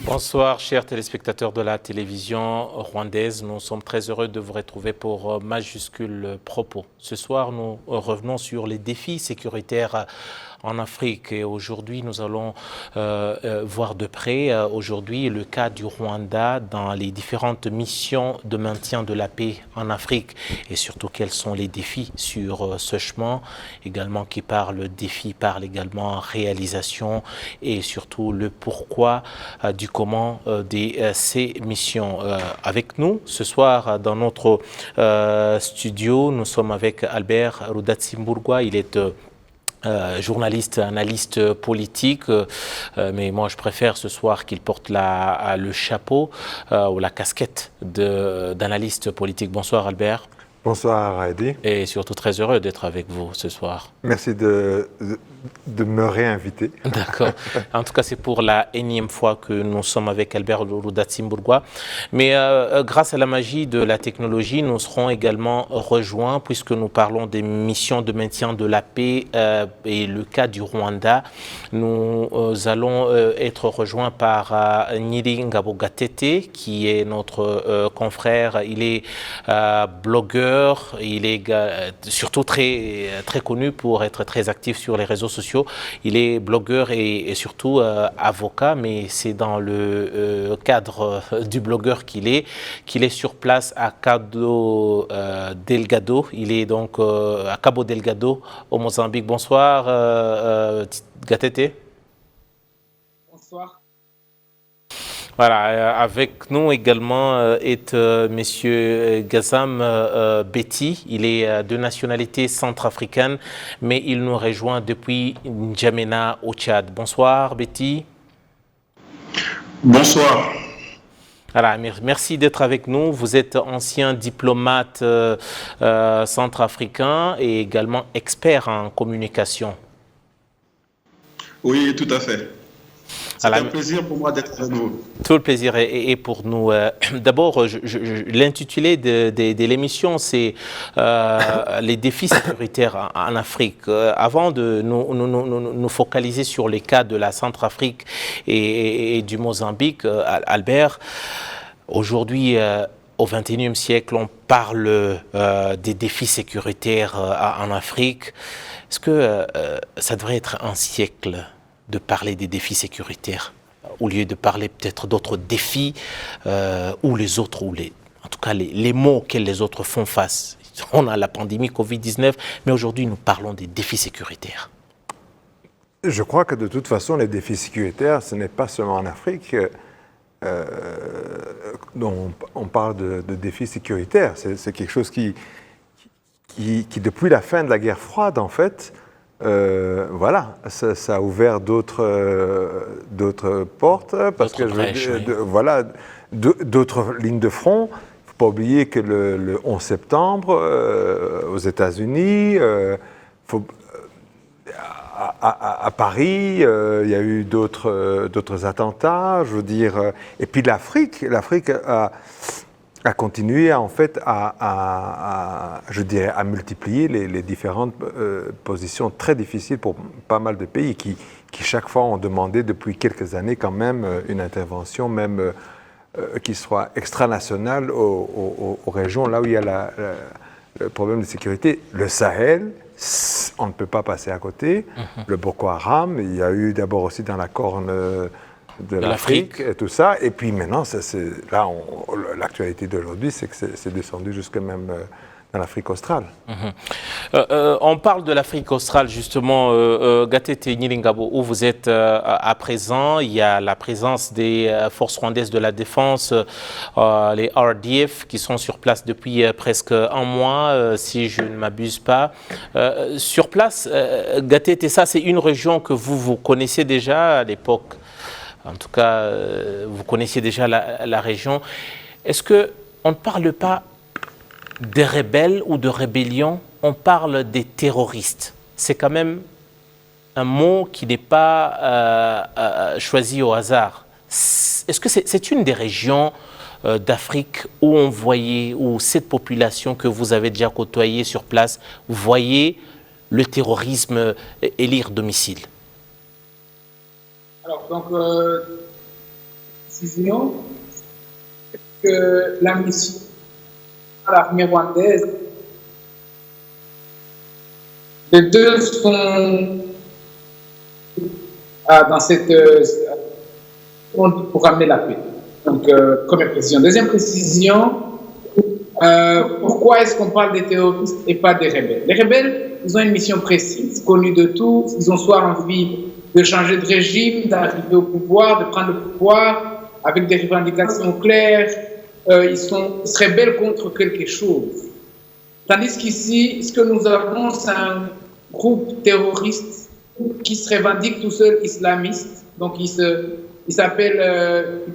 Bonsoir, chers téléspectateurs de la télévision rwandaise. Nous sommes très heureux de vous retrouver pour Majuscule Propos. Ce soir, nous revenons sur les défis sécuritaires en Afrique. Et aujourd'hui, nous allons voir de près aujourd'hui le cas du Rwanda dans les différentes missions de maintien de la paix en Afrique et surtout quels sont les défis sur ce chemin. Également qui parle défis, parle également réalisation et surtout le pourquoi du comment de ces missions. Avec nous ce soir dans notre studio, nous sommes avec Albert Rudatsimburwa. Il est journaliste, analyste politique, mais moi je préfère ce soir qu'il porte le chapeau ou la casquette d'analyste politique. Bonsoir Albert. Bonsoir Heidi. Et surtout très heureux d'être avec vous ce soir. Merci de me réinviter. D'accord. En tout cas, c'est pour la énième fois que nous sommes avec Albert Rudatsimburwa. Mais grâce à la magie de la technologie, nous serons également rejoints, puisque nous parlons des missions de maintien de la paix et le cas du Rwanda. Nous allons être rejoints par Nyiri Ngabo Gatete, qui est notre confrère. Il est blogueur. Il est surtout très connu pour être très actif sur les réseaux sociaux. Il est blogueur et surtout avocat, mais c'est dans le cadre du blogueur qu'il est sur place à Cabo Delgado. Il est donc à Cabo Delgado au Mozambique. Bonsoir Gatete. Bonsoir. Voilà, avec nous également est Monsieur Gazam Betty. Il est de nationalité centrafricaine, mais il nous rejoint depuis N'Djamena au Tchad. Bonsoir Betty. Bonsoir. Voilà, merci d'être avec nous. Vous êtes ancien diplomate centrafricain et également expert en communication. Oui, tout à fait. C'est un plaisir pour moi d'être avec vous. Tout le plaisir est pour nous. D'abord, l'intitulé de l'émission, c'est les défis sécuritaires en Afrique. Avant de nous focaliser sur les cas de la Centrafrique et du Mozambique, Albert, aujourd'hui, au XXIe siècle, on parle des défis sécuritaires en Afrique. Est-ce que ça devrait être un siècle de parler des défis sécuritaires, au lieu de parler peut-être d'autres défis ou les autres, en tout cas les maux auxquels les autres font face. On a la pandémie Covid-19, mais aujourd'hui nous parlons des défis sécuritaires. Je crois que de toute façon, les défis sécuritaires, ce n'est pas seulement en Afrique dont on parle de défis sécuritaires. C'est quelque chose qui, depuis la fin de la guerre froide, en fait, voilà, ça a ouvert d'autres portes, parce que voilà, d'autres lignes de front. Il ne faut pas oublier que le 11 septembre, aux États-Unis, à Paris, il y a eu d'autres attentats, je veux dire. Et puis l'Afrique a continué en fait je dirais, à multiplier les différentes positions très difficiles pour pas mal de pays qui chaque fois ont demandé depuis quelques années quand même une intervention même qui soit extranationale aux régions là où il y a le problème de sécurité. Le Sahel, on ne peut pas passer à côté. Le Boko Haram, il y a eu d'abord aussi dans la Corne de l'Afrique et tout ça. Et puis maintenant, l'actualité d'aujourd'hui, c'est que c'est descendu jusque même dans l'Afrique australe. On parle de l'Afrique australe, justement, Gatete Nyiri Ngabo, où vous êtes à présent. Il y a la présence des forces rwandaises de la défense, les RDF, qui sont sur place depuis presque un mois, si je ne m'abuse pas. Sur place, Gatete, ça, c'est une région que vous connaissez déjà à l'époque. En tout cas, vous connaissiez déjà la région. Est-ce qu'on ne parle pas des rebelles ou de rébellions, on parle des terroristes? C'est quand même un mot qui n'est pas choisi au hasard. Est-ce que c'est une des régions d'Afrique où on voyait, où cette population que vous avez déjà côtoyée sur place, voyait le terrorisme élire domicile? Alors, donc, précision que la mission de l'armée rwandaise, les deux sont dans cette pour ramener la paix. Donc, première précision. Deuxième précision, pourquoi est-ce qu'on parle des terroristes et pas des rebelles? Les rebelles, ils ont une mission précise, connue de tous. Ils ont soit envie de changer de régime, d'arriver au pouvoir, de prendre le pouvoir, avec des revendications claires. Ils se rebellent contre quelque chose. Tandis qu'ici, ce que nous avons, c'est un groupe terroriste qui se revendique tout seul islamiste. Donc, ils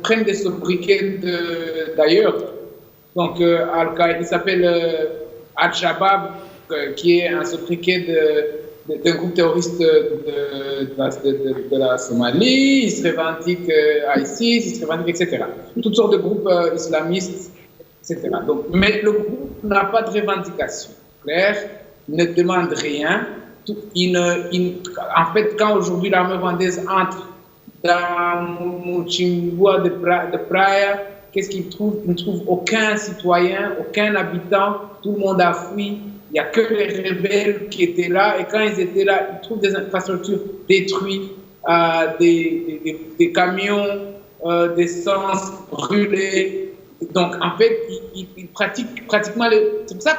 prennent des sobriquets d'ailleurs. Donc, il s'appelle Al-Shabaab, qui est un sobriquet d'un groupe terroriste de la Somalie. Il se revendique ISIS, il se revendique, etc. Toutes sortes de groupes islamistes, etc. Donc, mais le groupe n'a pas de revendication claire, ne demande rien. En fait, quand aujourd'hui l'armée rwandaise entre dans Muchimbwa de Praia, qu'est-ce qu'ils trouvent? Ils ne trouvent aucun citoyen, aucun habitant, tout le monde a fui. Il n'y a que les rebelles qui étaient là, et quand ils étaient là, ils trouvent des infrastructures détruites, des camions d'essence brûlés. Donc, en fait, ils pratiquent pratiquement... C'est pour ça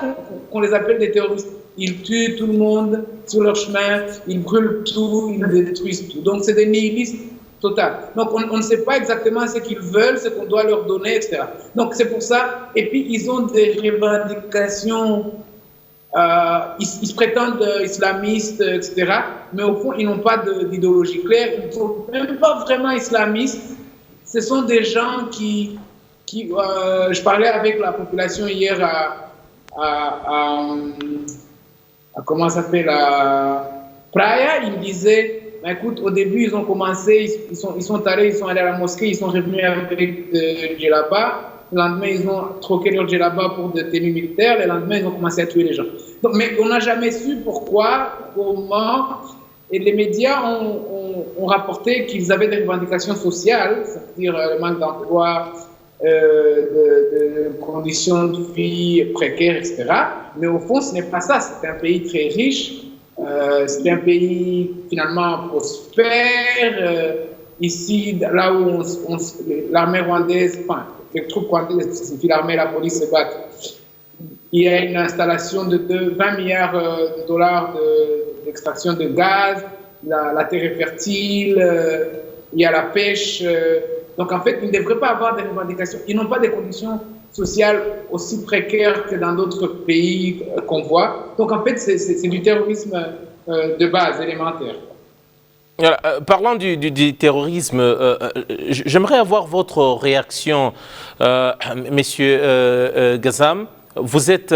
qu'on les appelle des terroristes. Ils tuent tout le monde sur leur chemin, ils brûlent tout, ils détruisent tout. Donc, c'est des nihilistes total. Donc, on ne sait pas exactement ce qu'ils veulent, ce qu'on doit leur donner, etc. Donc, c'est pour ça. Et puis, ils ont des revendications, ils se prétendent islamistes, etc. Mais au fond, ils n'ont pas d'idéologie claire. Ils ne sont même pas vraiment islamistes. Ce sont des gens qui je parlais avec la population hier comment ça s'appelle, à Praia. Ils me disaient, écoute, au début, ils ont commencé, ils sont allés à la mosquée, ils sont revenus avec de djellaba. Le lendemain, ils ont troqué leur djellaba pour des tenues militaires. Le lendemain, ils ont commencé à tuer les gens. Donc, mais on n'a jamais su pourquoi, comment. Et les médias ont rapporté qu'ils avaient des revendications sociales, c'est-à-dire le manque d'emploi, de conditions de vie précaires, etc. Mais au fond, ce n'est pas ça. C'est un pays très riche. C'est un pays finalement prospère. Ici, là où l'armée rwandaise, enfin, les troupes rwandaises, c'est l'armée et la police se battent, il y a une installation de 20 milliards de dollars d'extraction de gaz, la terre est fertile, il y a la pêche. Donc en fait, ils ne devraient pas avoir des revendications. Ils n'ont pas des conditions sociales aussi précaires que dans d'autres pays qu'on voit. Donc en fait, c'est du terrorisme de base, élémentaire. Voilà, parlant du terrorisme, j'aimerais avoir votre réaction, Monsieur Gazam. Vous êtes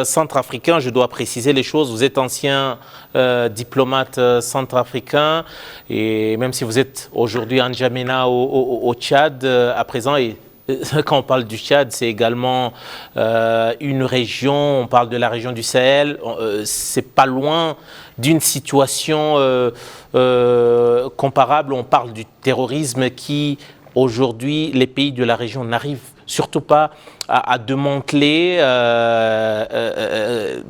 centrafricain, je dois préciser les choses, vous êtes ancien diplomate centrafricain, et même si vous êtes aujourd'hui en N'Djamena au Tchad à présent, et quand on parle du Tchad, c'est également une région, on parle de la région du Sahel, c'est pas loin d'une situation comparable, on parle du terrorisme qui, aujourd'hui, les pays de la région n'arrivent surtout pas à démanteler,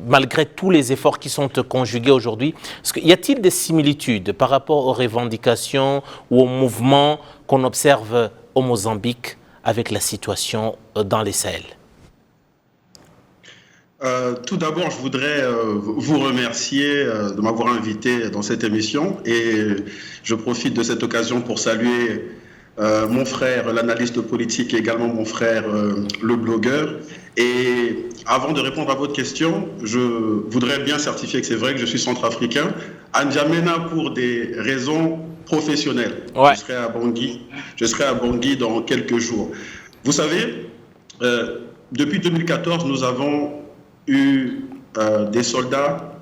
malgré tous les efforts qui sont conjugués aujourd'hui. Y a-t-il des similitudes par rapport aux revendications ou aux mouvements qu'on observe au Mozambique avec la situation dans les Sahel? Tout d'abord, je voudrais vous remercier de m'avoir invité dans cette émission, et je profite de cette occasion pour saluer mon frère, l'analyste politique, et également mon frère, le blogueur. Et avant de répondre à votre question, je voudrais bien certifier que c'est vrai que je suis centrafricain, à N'Djamena pour des raisons professionnelles. Ouais. Je serai à Bangui dans quelques jours. Vous savez, depuis 2014, nous avons eu des soldats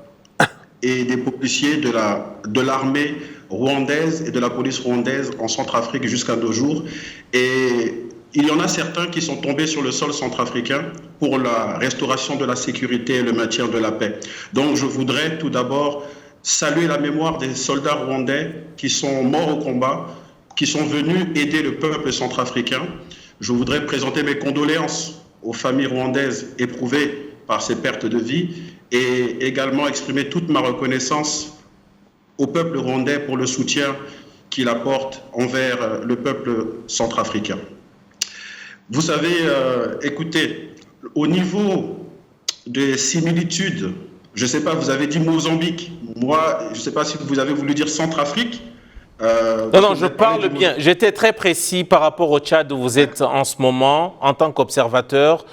et des policiers de l'armée rwandaise et de la police rwandaise en Centrafrique jusqu'à nos jours. Et il y en a certains qui sont tombés sur le sol centrafricain pour la restauration de la sécurité et le maintien de la paix. Donc je voudrais tout d'abord saluer la mémoire des soldats rwandais qui sont morts au combat qui sont venus aider le peuple centrafricain. Je voudrais présenter mes condoléances aux familles rwandaises éprouvées par ces pertes de vie et également exprimer toute ma reconnaissance au peuple rwandais pour le soutien qu'il apporte envers le peuple centrafricain. Vous savez, écoutez, au niveau des similitudes, je ne sais pas, vous avez dit Mozambique. Moi, je ne sais pas si vous avez voulu dire Centrafrique. Non, je parle bien. J'étais très précis par rapport au Tchad où vous êtes en ce moment, en tant qu'observateur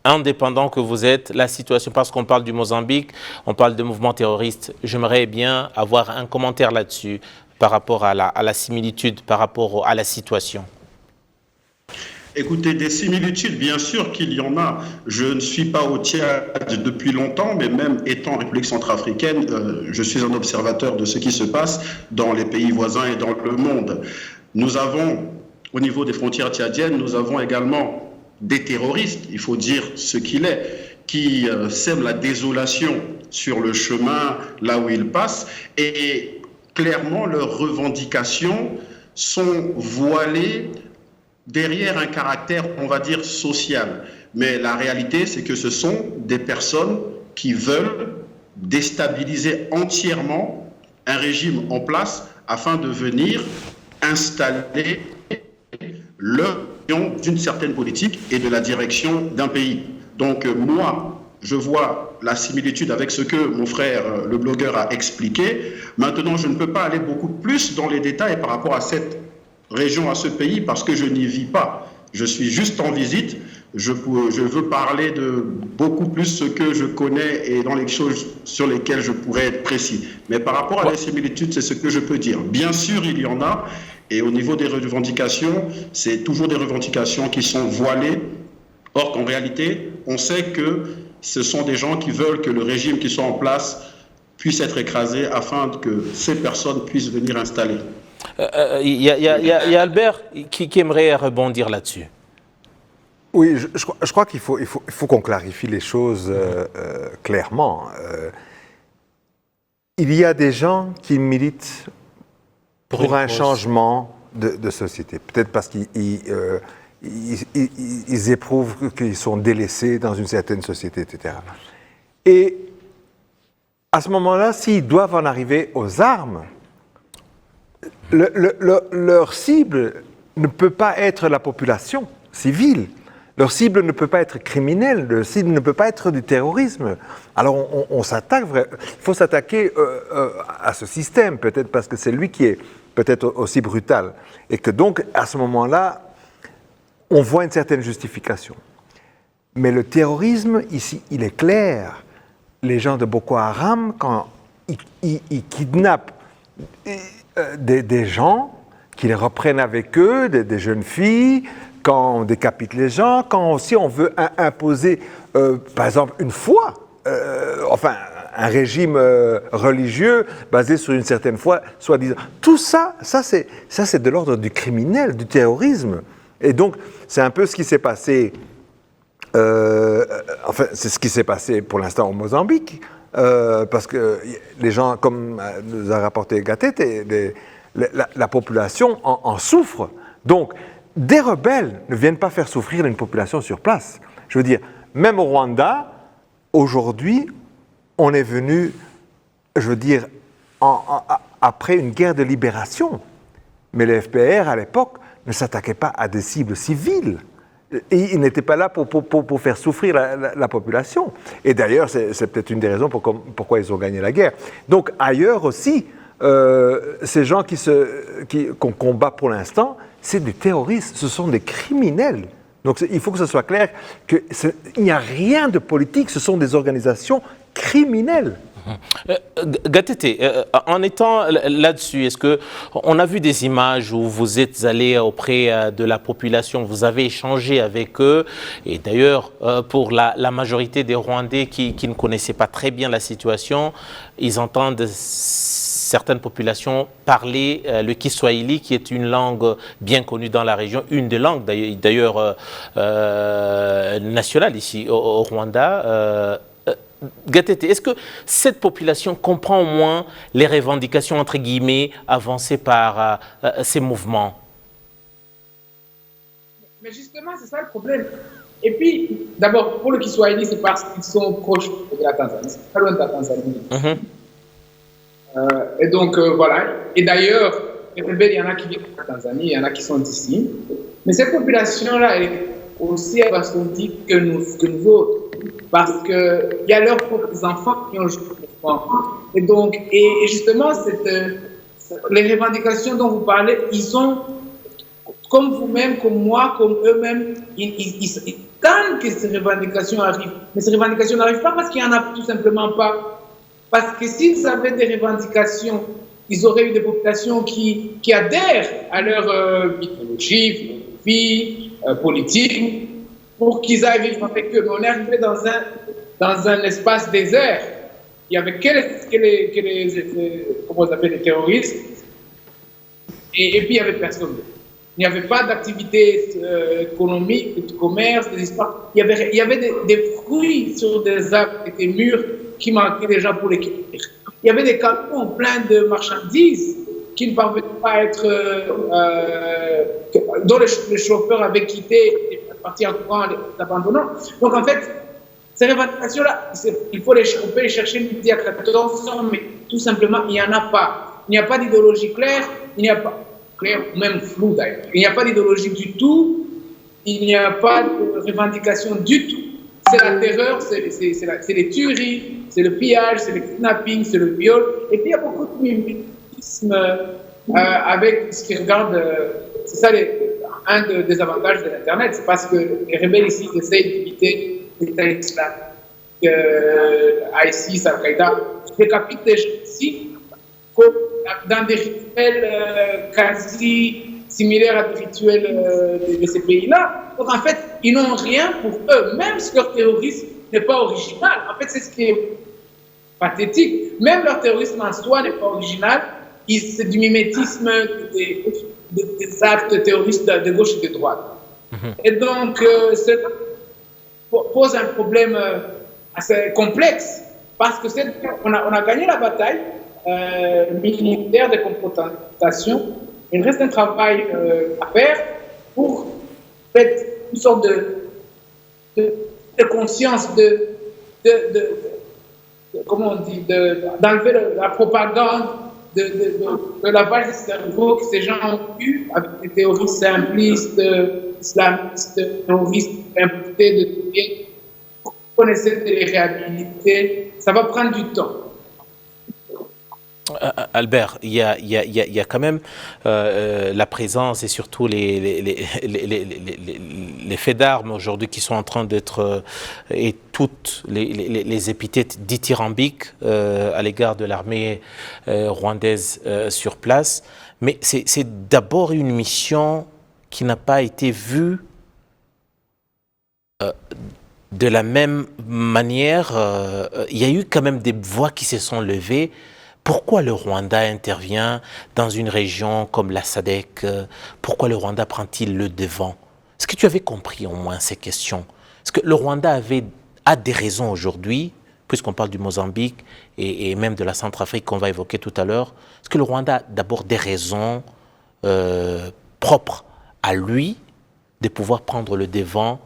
indépendant que vous êtes, la situation, parce qu'on parle du Mozambique, on parle de mouvements terroristes. J'aimerais bien avoir un commentaire là-dessus par rapport à la similitude, par rapport à la situation. Écoutez, des similitudes, bien sûr qu'il y en a. Je ne suis pas au Tchad depuis longtemps, mais même étant en République centrafricaine, je suis un observateur de ce qui se passe dans les pays voisins et dans le monde. Nous avons, au niveau des frontières tchadiennes, nous avons également des terroristes, il faut dire ce qu'il est, qui sèment la désolation sur le chemin là où ils passent. Et clairement, leurs revendications sont voilées derrière un caractère, on va dire, social. Mais la réalité, c'est que ce sont des personnes qui veulent déstabiliser entièrement un régime en place afin de venir installer leur vision d'une certaine politique et de la direction d'un pays. Donc moi, je vois la similitude avec ce que mon frère, le blogueur, a expliqué. Maintenant, je ne peux pas aller beaucoup plus dans les détails par rapport à cette région, à ce pays, parce que je n'y vis pas. Je suis juste en visite. Je veux parler de beaucoup plus ce que je connais et dans les choses sur lesquelles je pourrais être précis. Mais par rapport à la similitude, c'est ce que je peux dire. Bien sûr, il y en a. Et au niveau des revendications, c'est toujours des revendications qui sont voilées. Or qu'en réalité, on sait que ce sont des gens qui veulent que le régime qui soit en place puisse être écrasé afin que ces personnes puissent venir installer. Il y a Albert qui aimerait rebondir là-dessus. Oui, je crois qu'il faut qu'on clarifie les choses clairement. Il y a des gens qui militent pour un changement de société. Peut-être parce qu'ils éprouvent qu'ils sont délaissés dans une certaine société, etc. Et à ce moment-là, s'ils doivent en arriver aux armes, leur cible ne peut pas être la population civile. Leur cible ne peut pas être criminelle, leur cible ne peut pas être du terrorisme. Alors on s'attaque, il faut s'attaquer à ce système, peut-être parce que c'est lui qui est peut-être aussi brutal. Et que donc, à ce moment-là, on voit une certaine justification. Mais le terrorisme, ici, il est clair. Les gens de Boko Haram, quand ils kidnappent des gens, qu'ils reprennent avec eux, des jeunes filles, quand on décapite les gens, quand aussi on veut imposer, par exemple, une foi, un régime religieux basé sur une certaine foi, soi-disant. Tout ça c'est de l'ordre du criminel, du terrorisme. Et donc, c'est un peu ce qui s'est passé, c'est ce qui s'est passé pour l'instant au Mozambique, parce que les gens, comme nous a rapporté Gatete, la population en souffre. Donc, des rebelles ne viennent pas faire souffrir une population sur place. Je veux dire, même au Rwanda, aujourd'hui, on est venu, je veux dire, après une guerre de libération. Mais le FPR, à l'époque, ne s'attaquait pas à des cibles civiles. Et ils n'étaient pas là pour faire souffrir la population. Et d'ailleurs, c'est peut-être une des raisons pourquoi ils ont gagné la guerre. Donc, ailleurs aussi, ces gens qu'on combat pour l'instant, c'est des terroristes, ce sont des criminels. Donc il faut que ce soit clair qu'il n'y a rien de politique, ce sont des organisations criminelles. Gatete, en étant là-dessus, est-ce qu'on a vu des images où vous êtes allé auprès de la population, vous avez échangé avec eux, et d'ailleurs pour la majorité des Rwandais qui ne connaissaient pas très bien la situation, ils entendent certaines populations parler le Kiswahili, qui est une langue bien connue dans la région, une des langues d'ailleurs nationales ici au Rwanda. Gatete, est-ce que cette population comprend au moins les revendications, entre guillemets, avancées par ces mouvements? Mais justement, c'est ça le problème. Et puis, d'abord, pour le Kiswahili, c'est parce qu'ils sont proches de la Tanzanie. C'est pas loin de la Tanzanie. Et donc, voilà. Et d'ailleurs, il y en a qui viennent de la Tanzanie, il y en a qui sont d'ici. Mais cette population-là, elle est aussi abasourdie que nous autres. Parce qu'il y a leurs propres enfants qui ont joué au enfants. Et donc, et justement, les revendications dont vous parlez, ils ont, comme vous-même, comme moi, comme eux-mêmes, ils attendent que ces revendications arrivent. Mais ces revendications n'arrivent pas parce qu'il n'y en a tout simplement pas. Parce que s'ils avaient des revendications, ils auraient eu des populations qui adhèrent à leur mythologie, philosophie, politique, pour qu'ils aillent vivre avec eux. Mais on est arrivé dans un espace désert. Il y avait comment on appelle, les terroristes, et puis il n'y avait personne. Il n'y avait pas d'activité économique, de commerce, des histoires. Il y avait des fruits sur des arbres qui étaient mûrs qui manquaient déjà pour les cueillir. Il y avait des camions pleins de marchandises qui ne parvenaient pas à être, dont les chauffeurs avaient quitté et partis en courant, les abandonnant. Donc en fait, ces revendications-là, il faut les choper et chercher une idée à 14 ans, mais tout simplement, il n'y en a pas. Il n'y a pas d'idéologie claire, il n'y a pas clair, même flou d'ailleurs. Il n'y a pas d'idéologie du tout, il n'y a pas de revendication du tout. C'est la terreur, c'est les tueries, c'est le pillage, c'est le kidnapping, c'est le viol. Et puis il y a beaucoup de mimétisme avec ce qui regarde. C'est ça un des avantages de l'Internet, c'est parce que les rebelles ici essayent d'imiter l'État islamique, ISIS, Al-Qaïda, décapitent des gens ici dans des rituels quasi similaires à des rituels de ces pays-là. Donc en fait, ils n'ont rien pour eux, même si leur terrorisme n'est pas original. En fait, c'est ce qui est pathétique. Même leur terrorisme en soi n'est pas original. C'est du mimétisme des actes terroristes de gauche et de droite. Et donc, ça pose un problème assez complexe, parce que on a gagné la bataille militaire de confrontation. Il reste un travail à faire pour faire une sorte de conscience, comment on dit, d'enlever la propagande, de lavage de cerveau que ces gens ont eu avec des théories simplistes, islamistes, terroristes, imputés de tuer. Vous connaissez de les réhabiliter, ça va prendre du temps. Albert, il y a quand même la présence et surtout les faits d'armes aujourd'hui qui sont en train d'être, et toutes les épithètes dithyrambiques à l'égard de l'armée rwandaise sur place. Mais c'est d'abord une mission qui n'a pas été vue de la même manière. Il y a eu quand même des voix qui se sont levées. Pourquoi le Rwanda intervient dans une région comme la SADC? Pourquoi le Rwanda prend-il le devant? Est-ce que tu avais compris au moins ces questions? Est-ce que le Rwanda a des raisons aujourd'hui, puisqu'on parle du Mozambique et même de la Centrafrique qu'on va évoquer tout à l'heure? Est-ce que le Rwanda a d'abord des raisons propres à lui de pouvoir prendre le devant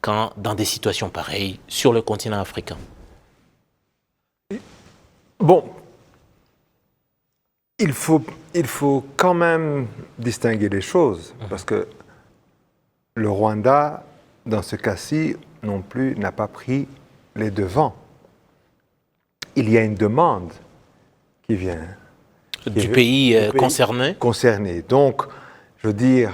dans des situations pareilles sur le continent africain? Bon. Il faut quand même distinguer les choses, parce que le Rwanda, dans ce cas-ci, non plus, n'a pas pris les devants. Il y a une demande qui vient. Du pays concerné. Concerné. Donc, je veux dire,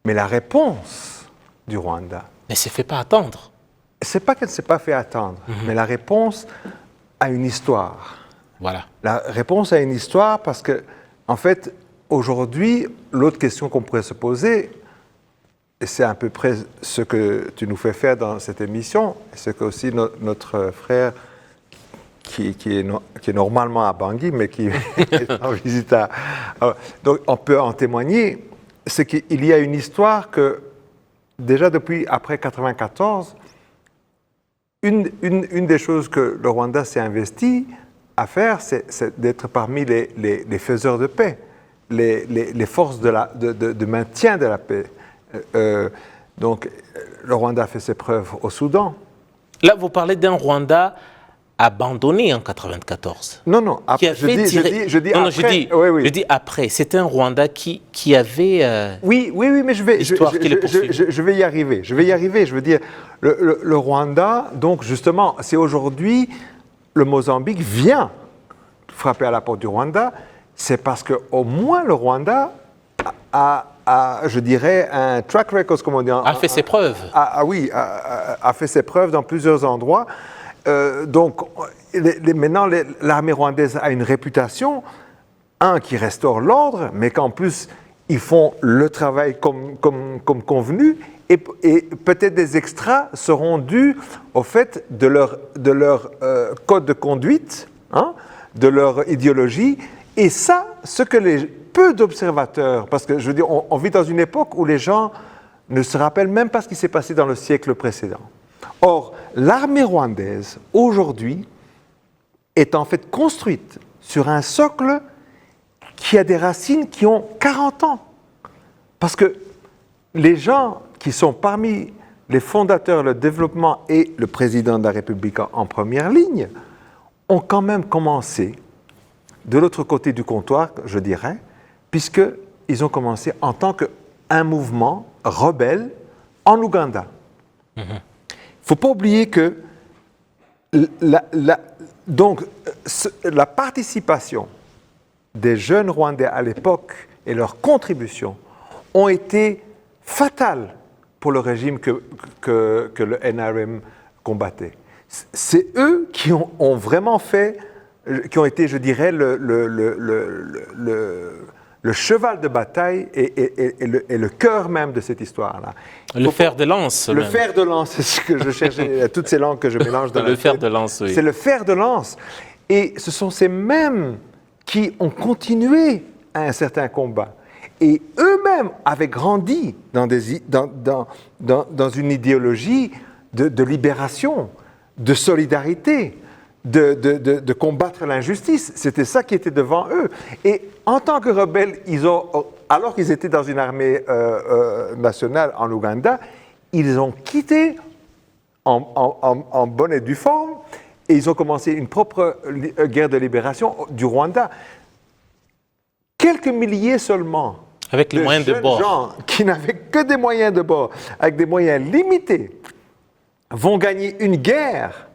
mais la réponse du Rwanda... Elle ne s'est fait pas attendre. C'est pas qu'elle ne s'est pas fait attendre, mais la réponse a une histoire. Voilà. La réponse a une histoire parce que, en fait, aujourd'hui, l'autre question qu'on pourrait se poser, et c'est à peu près ce que tu nous fais faire dans cette émission, et ce que aussi notre frère, qui est normalement à Bangui, mais qui est en visite donc on peut en témoigner, c'est qu'il y a une histoire que, déjà depuis après 1994, une des choses que le Rwanda s'est investi à faire, c'est d'être parmi les faiseurs de paix, les forces de maintien de la paix. Donc, le Rwanda a fait ses preuves au Soudan. Là, vous parlez d'un Rwanda abandonné en 1994. Non, après, je dis après. Je dis après. C'est un Rwanda qui avait... Oui, mais je vais y arriver. Je veux dire, le Rwanda, donc justement, c'est aujourd'hui, le Mozambique vient frapper à la porte du Rwanda. C'est parce qu'au moins le Rwanda a, je dirais, un track record, comme on dit. A fait ses preuves. A fait ses preuves dans plusieurs endroits. Donc, maintenant, l'armée rwandaise a une réputation, qui restaure l'ordre, mais qu'en plus, ils font le travail comme convenu, et peut-être des extras seront dus au fait de leur code de conduite, de leur idéologie, et ça, ce que peu d'observateurs, parce que je veux dire, on vit dans une époque où les gens ne se rappellent même pas ce qui s'est passé dans le siècle précédent. Or, l'armée rwandaise, aujourd'hui, est en fait construite sur un socle qui a des racines qui ont 40 ans. Parce que les gens qui sont parmi les fondateurs, le développement et le président de la République en première ligne, ont quand même commencé de l'autre côté du comptoir, je dirais, puisqu'ils ont commencé en tant qu'un mouvement rebelle en Ouganda. Il ne faut pas oublier que la participation des jeunes Rwandais à l'époque et leur contribution ont été fatales pour le régime que le NRM combattait. C'est eux qui ont vraiment fait, qui ont été, je dirais, le cheval de bataille et le cœur même de cette histoire-là. Le fer de lance. Le fer de lance, c'est ce que je cherchais, toutes ces langues que je mélange dans le fer de lance, oui. C'est le fer de lance. Et ce sont ces mêmes qui ont continué à un certain combat. Et eux-mêmes avaient grandi dans une idéologie de libération, de solidarité, de combattre l'injustice. C'était ça qui était devant eux. Et en tant que rebelles, alors qu'ils étaient dans une armée nationale en Ouganda, ils ont quitté en bonne et due forme et ils ont commencé une propre guerre de libération du Rwanda. Quelques milliers seulement avec les moyens de bord. Gens qui n'avaient que des moyens de bord, avec des moyens limités, vont gagner une guerre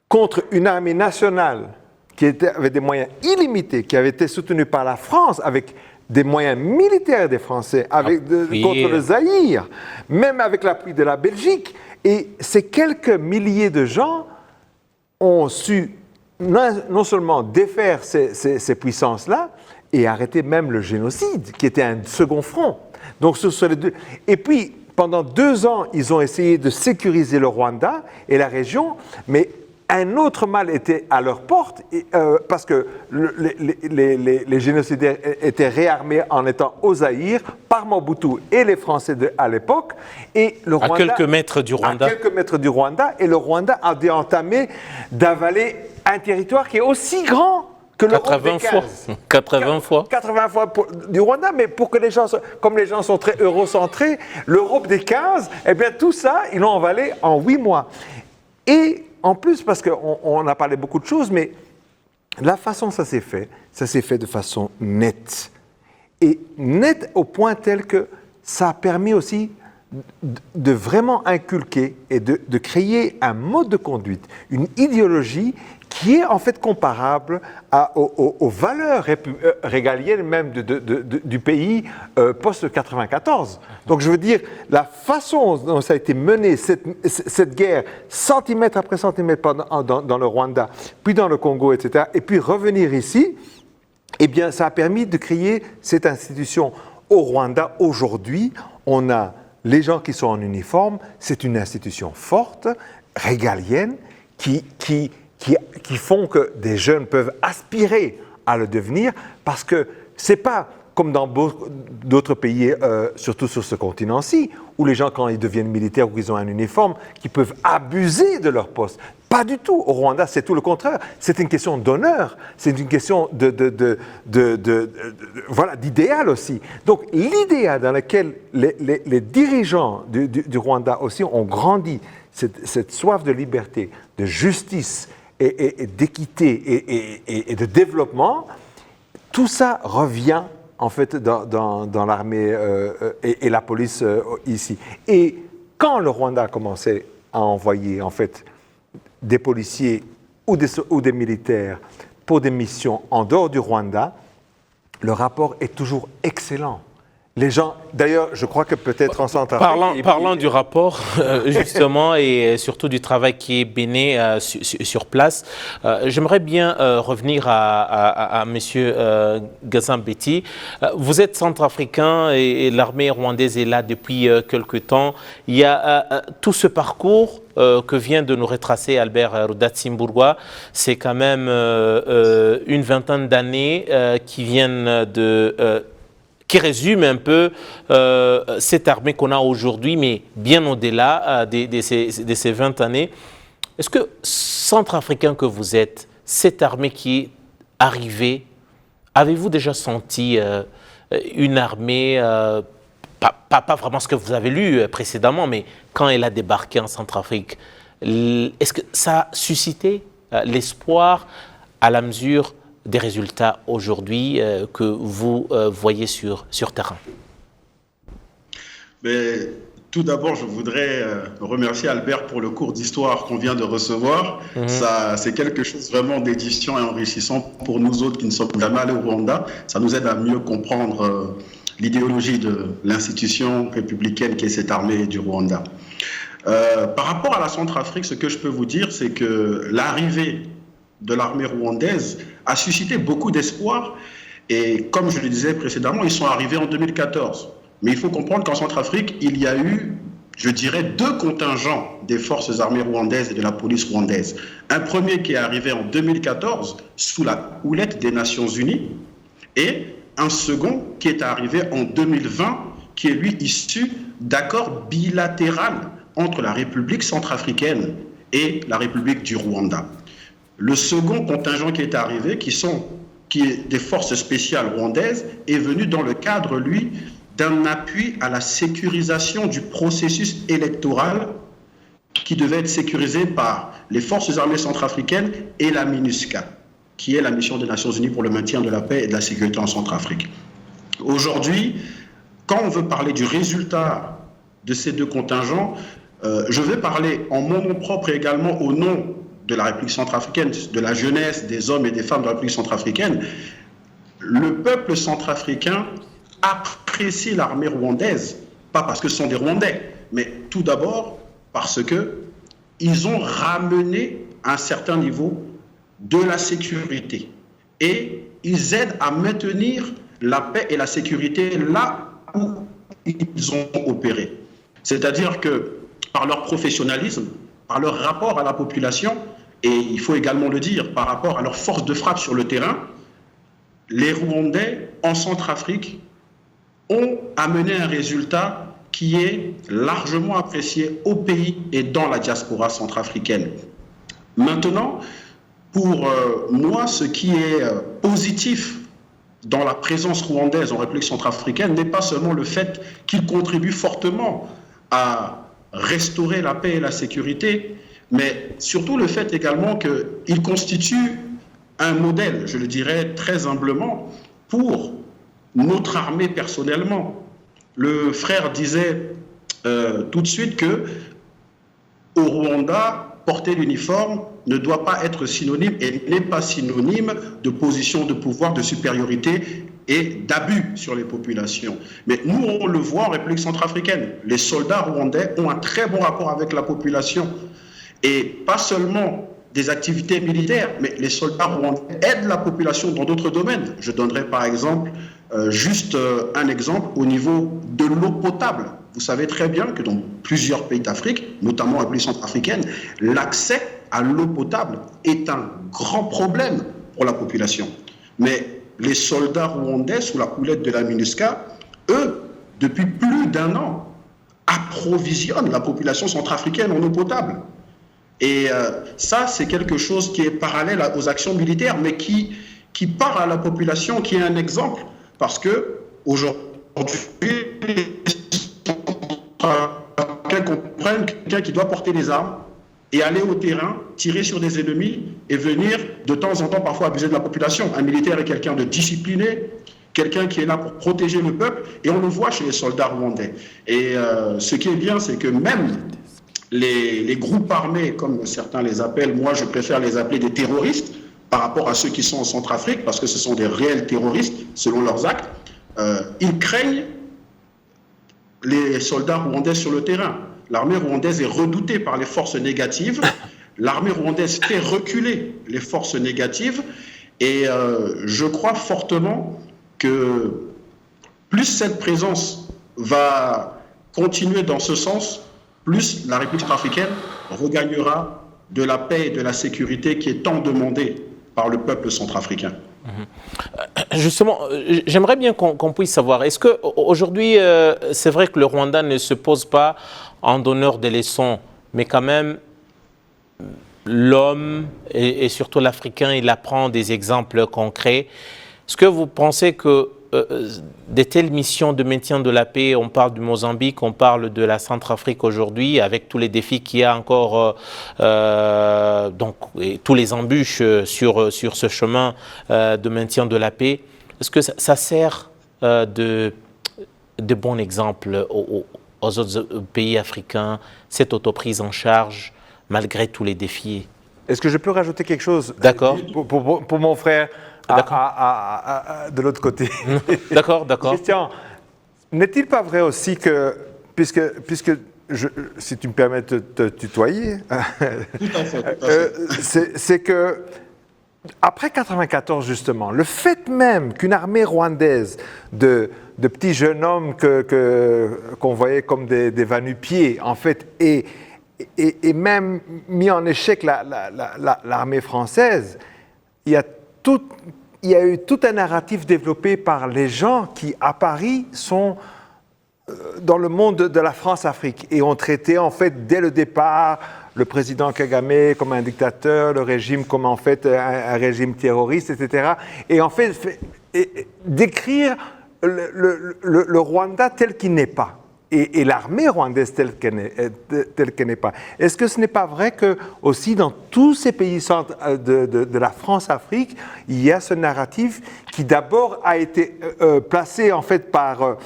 contre une armée nationale qui avait des moyens illimités, qui avait été soutenue par la France avec des moyens militaires des Français, contre le Zaïre, même avec l'appui de la Belgique. Et ces quelques milliers de gens ont su non seulement défaire ces puissances-là, et arrêter même le génocide, qui était un second front. Donc, ce sont les deux. Et puis, pendant 2 ans, ils ont essayé de sécuriser le Rwanda et la région, mais un autre mal était à leur porte, parce que les génocidaires étaient réarmés en étant au Zaïre par Mobutu et les Français à l'époque. Et le Rwanda, à quelques mètres du Rwanda. À quelques mètres du Rwanda, et le Rwanda a entamé d'avaler un territoire qui est aussi grand que l'Europe des 15. 80 fois. 80 fois du Rwanda, mais pour que les gens, comme les gens sont très eurocentrés, l'Europe des 15, eh bien tout ça, ils l'ont avalé en 8 mois. Et en plus, parce qu'on a parlé beaucoup de choses, mais la façon ça s'est fait de façon nette. Et nette au point tel que ça a permis aussi de vraiment inculquer et de créer un mode de conduite, une idéologie qui est en fait comparable aux valeurs régaliennes même du pays post-94. Donc je veux dire, la façon dont ça a été mené, cette guerre, centimètre après centimètre dans le Rwanda, puis dans le Congo, etc., et puis revenir ici, eh bien ça a permis de créer cette institution au Rwanda. Aujourd'hui, on a les gens qui sont en uniforme, c'est une institution forte, régalienne, qui font que des jeunes peuvent aspirer à le devenir, parce que c'est pas comme dans d'autres pays, surtout sur ce continent-ci, où les gens, quand ils deviennent militaires ou qu'ils ont un uniforme, qui peuvent abuser de leur poste. Pas du tout. Au Rwanda, c'est tout le contraire. C'est une question d'honneur, c'est une question voilà, d'idéal aussi. Donc, l'idéal dans lequel les dirigeants du Rwanda aussi ont grandi, cette soif de liberté, de justice et d'équité et de développement, tout ça revient en fait dans l'armée et la police ici. Et quand le Rwanda a commencé à envoyer en fait des policiers ou des militaires pour des missions en dehors du Rwanda, le rapport est toujours excellent. Les gens, d'ailleurs, je crois que peut-être en Centrafrique... Parlant du rapport, justement, et surtout du travail qui est mené sur place, j'aimerais bien revenir à M. Gazambeti. Vous êtes centrafricain et l'armée rwandaise est là depuis quelque temps. Il y a tout ce parcours que vient de nous retracer Albert Rudatsimburwa. C'est quand même une vingtaine d'années qui viennent qui résume un peu cette armée qu'on a aujourd'hui, mais bien au-delà de ces 20 années. Est-ce que, centrafricain que vous êtes, cette armée qui est arrivée, avez-vous déjà senti une armée, pas vraiment ce que vous avez lu précédemment, mais quand elle a débarqué en Centrafrique, est-ce que ça a suscité l'espoir à la mesure des résultats aujourd'hui que vous voyez sur terrain? Mais, tout d'abord, je voudrais remercier Albert pour le cours d'histoire qu'on vient de recevoir. Ça, c'est quelque chose vraiment d'édifiant et enrichissant pour nous autres qui ne sommes jamais allés au Rwanda. Ça nous aide à mieux comprendre l'idéologie de l'institution républicaine qui est cette armée du Rwanda. Par rapport à la Centrafrique, ce que je peux vous dire, c'est que l'arrivée de l'armée rwandaise a suscité beaucoup d'espoir. Et comme je le disais précédemment, ils sont arrivés en 2014. Mais il faut comprendre qu'en Centrafrique, il y a eu, je dirais, 2 contingents des forces armées rwandaises et de la police rwandaise. Un premier qui est arrivé en 2014 sous la houlette des Nations Unies et un second qui est arrivé en 2020 qui est lui issu d'accords bilatéraux entre la République centrafricaine et la République du Rwanda. Le second contingent qui est arrivé, qui est des forces spéciales rwandaises, est venu dans le cadre, lui, d'un appui à la sécurisation du processus électoral qui devait être sécurisé par les forces armées centrafricaines et la MINUSCA, qui est la mission des Nations Unies pour le maintien de la paix et de la sécurité en Centrafrique. Aujourd'hui, quand on veut parler du résultat de ces 2 contingents, je vais parler en mon nom propre et également au nom de la République centrafricaine, de la jeunesse, des hommes et des femmes de la République centrafricaine. Le peuple centrafricain apprécie l'armée rwandaise, pas parce que ce sont des Rwandais, mais tout d'abord parce qu'ils ont ramené un certain niveau de la sécurité et ils aident à maintenir la paix et la sécurité là où ils ont opéré. C'est-à-dire que par leur professionnalisme, par leur rapport à la population, et il faut également le dire, par rapport à leur force de frappe sur le terrain, les Rwandais en Centrafrique ont amené un résultat qui est largement apprécié au pays et dans la diaspora centrafricaine. Maintenant, pour moi, ce qui est positif dans la présence rwandaise en République centrafricaine n'est pas seulement le fait qu'ils contribuent fortement à restaurer la paix et la sécurité, mais surtout le fait également qu'ils constituent un modèle, je le dirais très humblement, pour notre armée personnellement. Le frère disait tout de suite que au Rwanda, porter l'uniforme ne doit pas être synonyme et n'est pas synonyme de position de pouvoir, de supériorité et d'abus sur les populations. Mais nous, on le voit en République centrafricaine. Les soldats rwandais ont un très bon rapport avec la population. Et pas seulement des activités militaires, mais les soldats rwandais aident la population dans d'autres domaines. Je donnerai par exemple juste un exemple au niveau de l'eau potable. Vous savez très bien que dans plusieurs pays d'Afrique, notamment en République centrafricaine, l'accès à l'eau potable est un grand problème pour la population. Mais les soldats rwandais sous la houlette de la MINUSCA, eux, depuis plus d'1 an, approvisionnent la population centrafricaine en eau potable. Et ça, c'est quelque chose qui est parallèle aux actions militaires, mais qui part à la population, qui est un exemple, parce que aujourd'hui, quelqu'un comprenne quelqu'un qui doit porter les armes et aller au terrain, tirer sur des ennemis et venir de temps en temps parfois abuser de la population. Un militaire est quelqu'un de discipliné, quelqu'un qui est là pour protéger le peuple, et on le voit chez les soldats rwandais. Et ce qui est bien, c'est que même les groupes armés, comme certains les appellent, moi je préfère les appeler des terroristes par rapport à ceux qui sont en Centrafrique, parce que ce sont des réels terroristes selon leurs actes, ils craignent les soldats rwandais sur le terrain. L'armée rwandaise est redoutée par les forces négatives. L'armée rwandaise fait reculer les forces négatives. Et je crois fortement que plus cette présence va continuer dans ce sens, plus la République centrafricaine regagnera de la paix et de la sécurité qui est tant demandée par le peuple centrafricain. Justement, j'aimerais bien qu'on puisse savoir, est-ce qu'aujourd'hui, c'est vrai que le Rwanda ne se pose pas en donneur de leçons, mais quand même, l'homme et surtout l'Africain, il apprend des exemples concrets. Est-ce que vous pensez que des telles missions de maintien de la paix, on parle du Mozambique, on parle de la Centrafrique aujourd'hui, avec tous les défis qu'il y a encore, donc, et tous les embûches sur ce chemin de maintien de la paix, est-ce que ça sert de bon exemple aux autres pays africains, cette autoprise en charge, malgré tous les défis? Est-ce que je peux rajouter quelque chose? D'accord. Pour mon frère de l'autre côté. D'accord. Christian, n'est-il pas vrai aussi que, puisque si tu me permets de te tutoyer, Tout à fait. c'est que après 1994 justement, le fait même qu'une armée rwandaise de petits jeunes hommes qu'on voyait comme des va-nu-pieds, en fait, et même mis en échec l'armée française, il y a eu tout un narratif développé par les gens qui, à Paris, sont dans le monde de la France-Afrique et ont traité, en fait, dès le départ, le président Kagame comme un dictateur, le régime comme, en fait, un régime terroriste, etc. Et, en fait, décrire le Rwanda tel qu'il n'est pas. Et l'armée rwandaise telle qu'elle n'est pas. Est-ce que ce n'est pas vrai que aussi dans tous ces pays de la France-Afrique, il y a ce narratif qui d'abord a été placé en fait par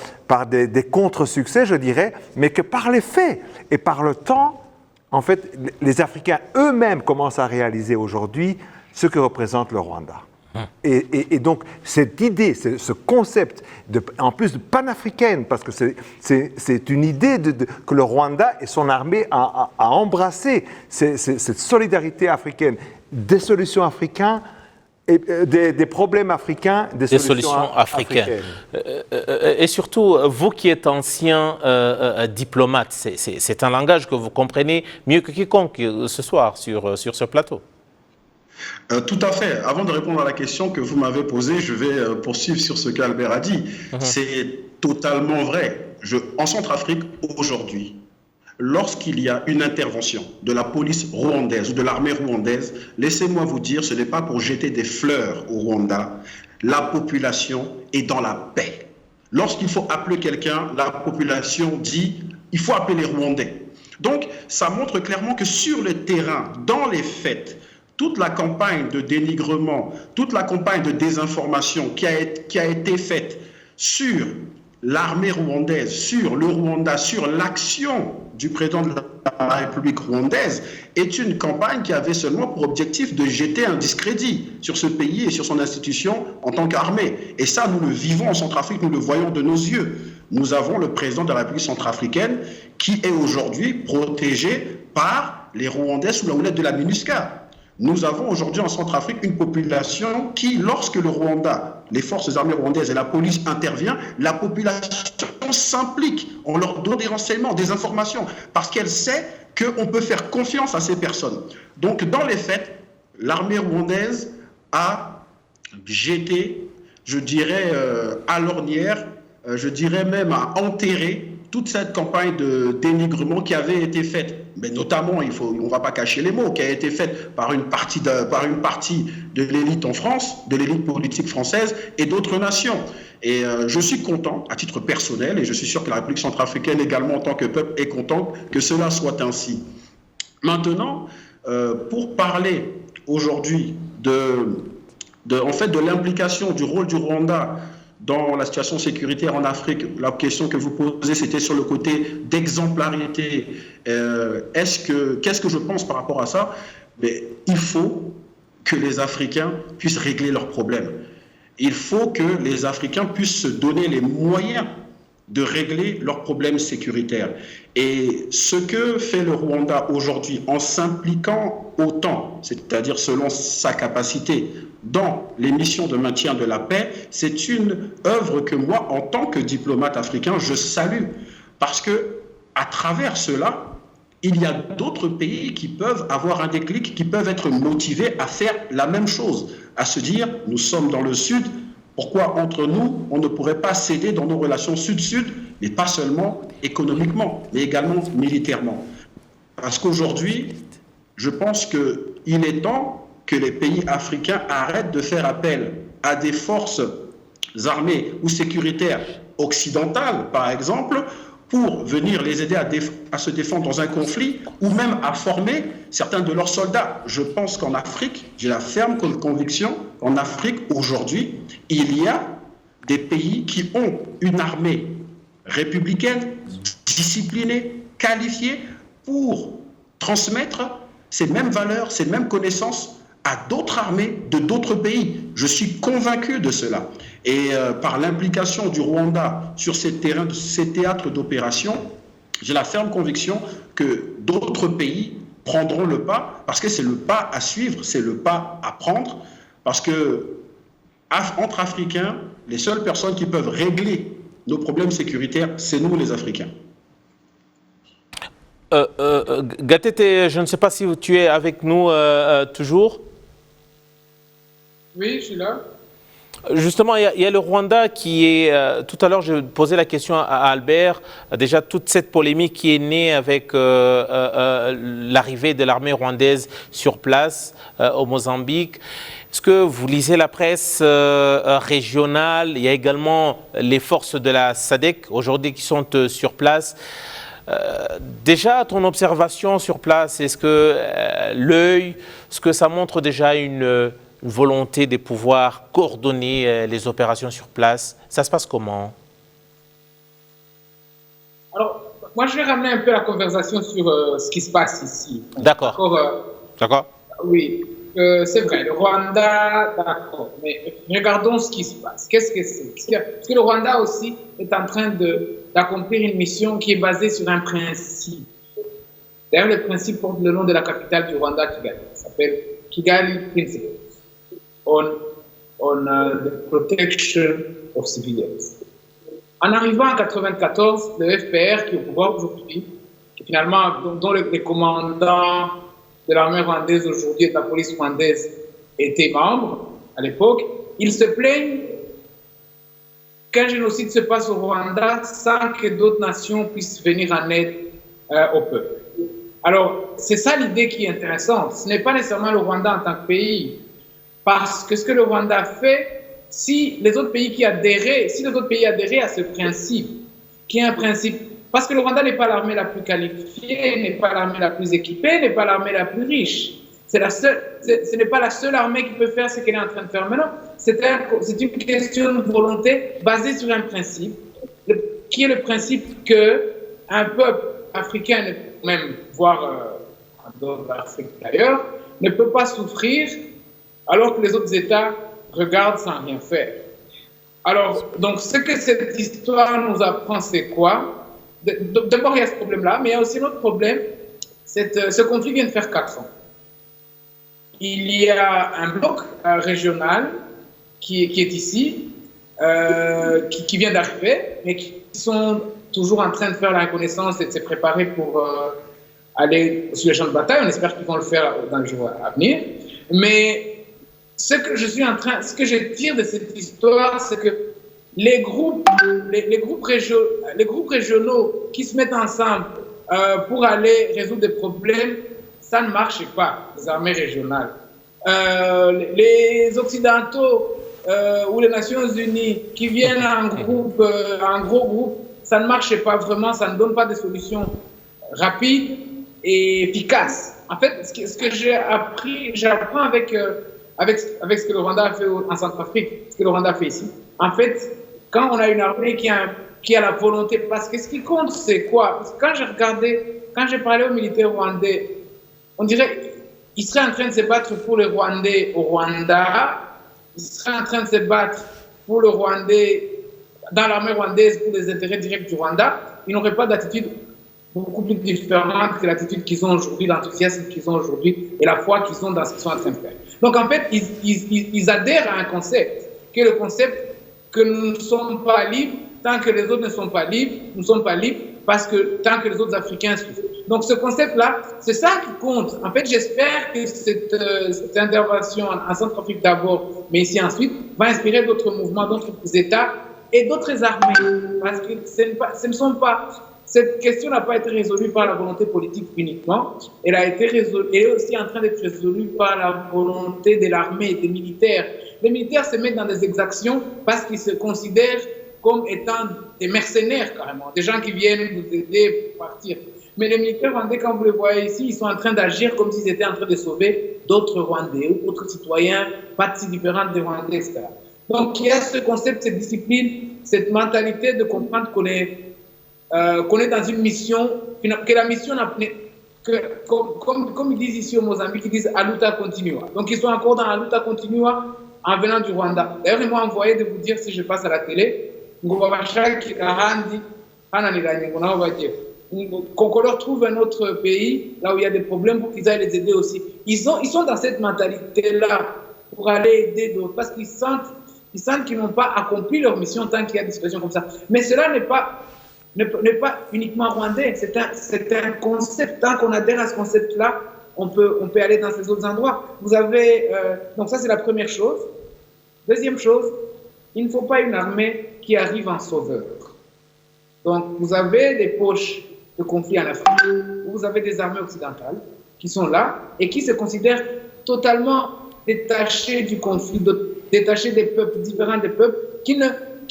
des contre-succès, je dirais, mais que par les faits et par le temps, en fait, les Africains eux-mêmes commencent à réaliser aujourd'hui ce que représente le Rwanda. Et donc, cette idée, ce concept, en plus de panafricaine, parce que c'est une idée que le Rwanda et son armée a embrassé, cette solidarité africaine, des solutions africaines, et des problèmes africains, des solutions africaines. Et surtout, vous qui êtes ancien diplomate, c'est un langage que vous comprenez mieux que quiconque ce soir sur ce plateau. Tout à fait. Avant de répondre à la question que vous m'avez posée, je vais poursuivre sur ce qu'Albert a dit. C'est totalement vrai. En Centrafrique, aujourd'hui, lorsqu'il y a une intervention de la police rwandaise ou de l'armée rwandaise, laissez-moi vous dire, ce n'est pas pour jeter des fleurs au Rwanda. La population est dans la paix. Lorsqu'il faut appeler quelqu'un, la population dit « il faut appeler les Rwandais ». Donc, ça montre clairement que sur le terrain, dans les faits, toute la campagne de dénigrement, toute la campagne de désinformation qui a été faite sur l'armée rwandaise, sur le Rwanda, sur l'action du président de la République rwandaise, est une campagne qui avait seulement pour objectif de jeter un discrédit sur ce pays et sur son institution en tant qu'armée. Et ça, nous le vivons en Centrafrique, nous le voyons de nos yeux. Nous avons le président de la République centrafricaine qui est aujourd'hui protégé par les Rwandais sous la houlette de la MINUSCA. Nous avons aujourd'hui en Centrafrique une population qui, lorsque le Rwanda, les forces armées rwandaises et la police interviennent, la population s'implique, on leur donne des renseignements, des informations, parce qu'elle sait qu'on peut faire confiance à ces personnes. Donc, dans les faits, l'armée rwandaise a jeté je dirais, à l'ornière, je dirais même à enterrer toute cette campagne de dénigrement qui avait été faite, mais notamment, on ne va pas cacher les mots, qui a été faite par une partie de l'élite en France, de l'élite politique française et d'autres nations. Et je suis content, à titre personnel, et je suis sûr que la République centrafricaine également, en tant que peuple, est contente que cela soit ainsi. Maintenant, pour parler aujourd'hui en fait, de l'implication du rôle du Rwanda dans la situation sécuritaire en Afrique, la question que vous posez, c'était sur le côté d'exemplarité. Qu'est-ce que je pense par rapport à ça? Mais il faut que les Africains puissent régler leurs problèmes. Il faut que les Africains puissent se donner les moyens de régler leurs problèmes sécuritaires. Et ce que fait le Rwanda aujourd'hui en s'impliquant autant, c'est-à-dire selon sa capacité, dans les missions de maintien de la paix, c'est une œuvre que moi, en tant que diplomate africain, je salue. Parce que, à travers cela, il y a d'autres pays qui peuvent avoir un déclic, qui peuvent être motivés à faire la même chose, à se dire, nous sommes dans le Sud, pourquoi entre nous, on ne pourrait pas céder dans nos relations Sud-Sud, mais pas seulement économiquement, mais également militairement. Parce qu'aujourd'hui, je pense qu'il est temps que les pays africains arrêtent de faire appel à des forces armées ou sécuritaires occidentales, par exemple, pour venir les aider à se défendre dans un conflit ou même à former certains de leurs soldats. Je pense qu'en Afrique, j'ai la ferme conviction qu'en Afrique, aujourd'hui, il y a des pays qui ont une armée républicaine, disciplinée, qualifiée pour transmettre ces mêmes valeurs, ces mêmes connaissances à d'autres armées de d'autres pays. Je suis convaincu de cela. Et par l'implication du Rwanda sur ces théâtres d'opération, j'ai la ferme conviction que d'autres pays prendront le pas, parce que c'est le pas à suivre, c'est le pas à prendre, parce que entre Africains, les seules personnes qui peuvent régler nos problèmes sécuritaires, c'est nous les Africains. Gatete, je ne sais pas si tu es avec nous toujours. Oui, je suis là. Justement, il y a le Rwanda qui est... tout à l'heure, je posais la question à Albert. Déjà, toute cette polémique qui est née avec l'arrivée de l'armée rwandaise sur place au Mozambique. Est-ce que vous lisez la presse régionale? Il y a également les forces de la SADC aujourd'hui qui sont sur place. Déjà, ton observation sur place, est-ce que est-ce que ça montre déjà une volonté de pouvoir coordonner les opérations sur place? Ça se passe comment? Alors, moi, je vais ramener un peu la conversation sur ce qui se passe ici. D'accord. D'accord. Oui, c'est vrai, le Rwanda, d'accord. Mais regardons ce qui se passe. Qu'est-ce que c'est? Parce que le Rwanda aussi est en train d'accomplir une mission qui est basée sur un principe. D'ailleurs, le principe porte le nom de la capitale du Rwanda, Kigali. Ça s'appelle Kigali Principle on the protection of civilians. En arrivant en 1994, le FPR, qui est au pouvoir aujourd'hui, qui finalement, dont les commandants de l'armée rwandaise aujourd'hui et de la police rwandaise étaient membres à l'époque, ils se plaignent qu'un génocide se passe au Rwanda sans que d'autres nations puissent venir en aide au peuple. Alors, c'est ça l'idée qui est intéressante. Ce n'est pas nécessairement le Rwanda en tant que pays. Parce que ce que le Rwanda fait, si les autres pays adhéraient à ce principe, qui est un principe, parce que le Rwanda n'est pas l'armée la plus qualifiée, n'est pas l'armée la plus équipée, n'est pas l'armée la plus riche. Ce n'est pas la seule armée qui peut faire ce qu'elle est en train de faire maintenant. C'est une question de volonté basée sur un principe, qui est le principe qu'un peuple africain, même voire en dehors de l'Afrique d'ailleurs, ne peut pas souffrir alors que les autres États regardent sans rien faire. Alors, donc, ce que cette histoire nous apprend, c'est quoi? D'abord, il y a ce problème-là, mais il y a aussi un autre problème. Ce conflit vient de faire 4 ans. Il y a un bloc régional qui est ici, qui vient d'arriver, mais qui sont toujours en train de faire la reconnaissance et de se préparer pour aller sur les champs de bataille. On espère qu'ils vont le faire dans les jours à venir. Mais ce que je tire de cette histoire, c'est que les groupes régionaux qui se mettent ensemble pour aller résoudre des problèmes, ça ne marche pas, les armées régionales. Les Occidentaux ou les Nations Unies qui viennent en gros groupe, ça ne marche pas vraiment, ça ne donne pas de solutions rapides et efficaces. En fait, ce que j'apprends avec ce que le Rwanda a fait en Centrafrique, ce que le Rwanda a fait ici. En fait, quand on a une armée qui a la volonté, parce que ce qui compte, c'est quoi? Parce que quand j'ai parlé aux militaires rwandais, on dirait qu'ils seraient en train de se battre pour les Rwandais au Rwanda, ils seraient en train de se battre pour le Rwandais, dans l'armée rwandaise, pour les intérêts directs du Rwanda. Ils n'auraient pas d'attitude beaucoup plus différente que l'attitude qu'ils ont aujourd'hui, l'enthousiasme qu'ils ont aujourd'hui et la foi qu'ils ont dans ce qu'ils sont en train de faire. Donc en fait, ils adhèrent à un concept, qui est le concept que nous ne sommes pas libres tant que les autres ne sont pas libres, nous ne sommes pas libres parce que tant que les autres Africains souffrent. Donc ce concept-là, c'est ça qui compte. En fait, j'espère que cette intervention en Centrafrique d'abord, mais ici ensuite, va inspirer d'autres mouvements, d'autres États et d'autres armées. Parce que ce ne sont pas... Cette question n'a pas été résolue par la volonté politique uniquement, elle est aussi en train d'être résolue par la volonté de l'armée et des militaires. Les militaires se mettent dans des exactions parce qu'ils se considèrent comme étant des mercenaires carrément, des gens qui viennent vous aider pour partir. Mais les militaires rwandais, quand vous les voyez ici, ils sont en train d'agir comme s'ils étaient en train de sauver d'autres Rwandais ou d'autres citoyens, pas si différents des Rwandais, etc. Donc il y a ce concept, cette discipline, cette mentalité de comprendre qu'on est dans une mission, que la mission comme ils disent ici au Mozambique, ils disent « à luta continua ». Donc ils sont encore dans la luta continua en venant du Rwanda. D'ailleurs, ils m'ont envoyé de vous dire, si je passe à la télé, qu'on leur trouve un autre pays, là où il y a des problèmes, pour qu'ils aillent les aider aussi. Ils sont dans cette mentalité-là pour aller aider d'autres, parce qu'ils sentent qu'ils n'ont pas accompli leur mission tant qu'il y a des situations comme ça. Mais cela n'est pas uniquement rwandais, c'est un concept. Tant qu'on adhère à ce concept-là, on peut aller dans ces autres endroits. Vous avez, donc ça c'est la première chose. Deuxième chose, il ne faut pas une armée qui arrive en sauveur. Donc vous avez des poches de conflit en Afrique, où vous avez des armées occidentales qui sont là et qui se considèrent totalement détachées du conflit, détachées des peuples, différents des peuples, qui